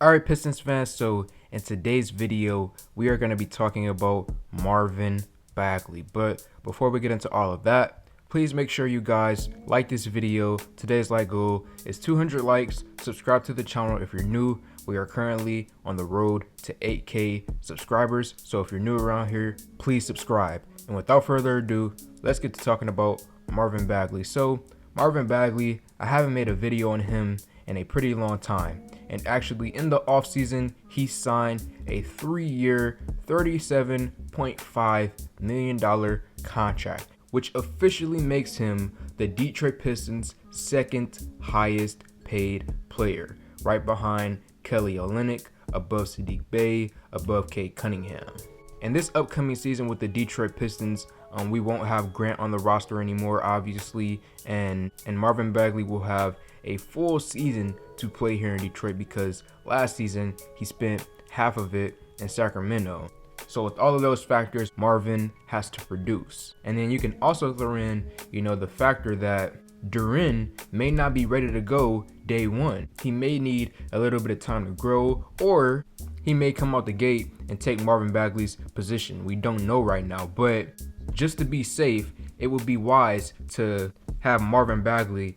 Alright, Pistons fans, so in today's video, we are going to be talking about Marvin Bagley. But before we get into all of that, please make sure you guys like this video. Today's like goal is 200 likes. Subscribe to the channel if you're new. We are currently on the road to 8K subscribers. So if you're new around here, please subscribe. And without further ado, let's get to talking about Marvin Bagley. So Marvin Bagley, I haven't made a video on him in a pretty long time. And actually in the offseason, he signed a 3-year, $37.5 million contract, which officially makes him the Detroit Pistons' second highest paid player, right behind Kelly Olynyk, above Saddiq Bey, above Cade Cunningham. And this upcoming season with the Detroit Pistons, we won't have Grant on the roster anymore, obviously, and Marvin Bagley will have a full season to play here in Detroit because last season he spent half of it in Sacramento. So with all of those factors, Marvin has to produce. And then you can also throw in, the factor that Duren may not be ready to go day one. He may need a little bit of time to grow, or he may come out the gate and take Marvin Bagley's position. We don't know right now, but just to be safe, it would be wise to have Marvin Bagley,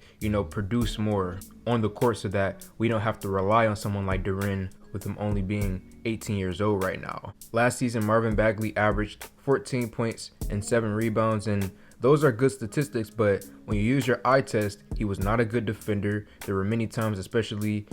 produce more on the court so that we don't have to rely on someone like Duren with him only being 18 years old right now. Last season, Marvin Bagley averaged 14 points and 7 rebounds, and those are good statistics, but when you use your eye test, he was not a good defender. There were many times, especially,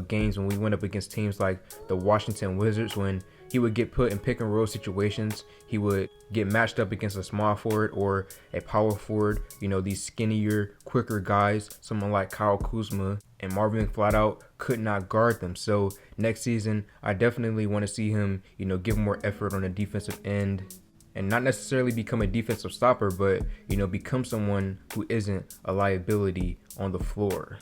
games when we went up against teams like the Washington Wizards, when he would get put in pick and roll situations. He would get matched up against a small forward or a power forward, these skinnier, quicker guys, someone like Kyle Kuzma, and Marvin flat out could not guard them. So next season, I definitely want to see him, give more effort on the defensive end, and not necessarily become a defensive stopper, but, become someone who isn't a liability on the floor.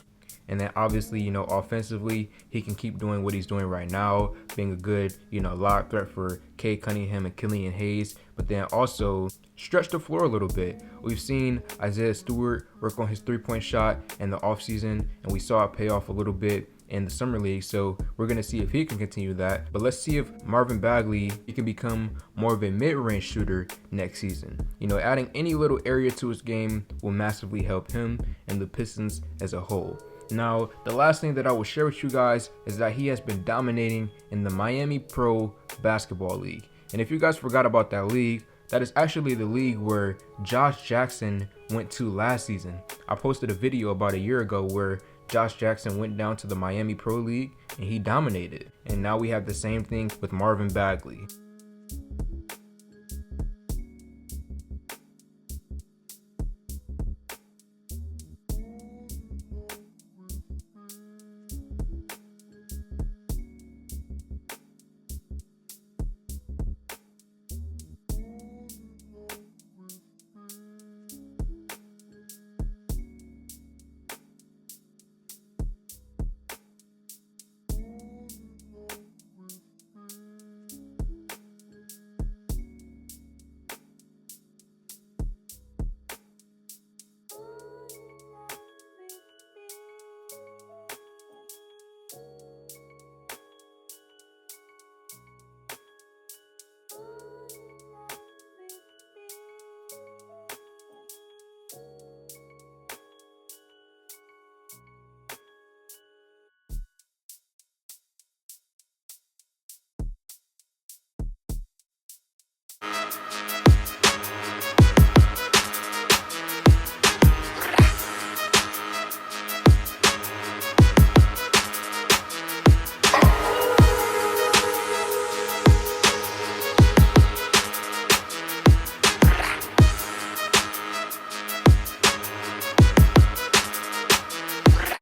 And then obviously, offensively, he can keep doing what he's doing right now, being a good, lob threat for Cade Cunningham and Killian Hayes, but then also stretch the floor a little bit. We've seen Isaiah Stewart work on his three-point shot in the offseason, and we saw it pay off a little bit in the summer league, so we're going to see if he can continue that. But let's see if Marvin Bagley, he can become more of a mid-range shooter next season. Adding any little area to his game will massively help him and the Pistons as a whole. Now, the last thing that I will share with you guys is that he has been dominating in the Miami Pro Basketball League. And if you guys forgot about that league, that is actually the league where Josh Jackson went to last season. I posted a video about a year ago where Josh Jackson went down to the Miami Pro League and he dominated. And now we have the same thing with Marvin Bagley.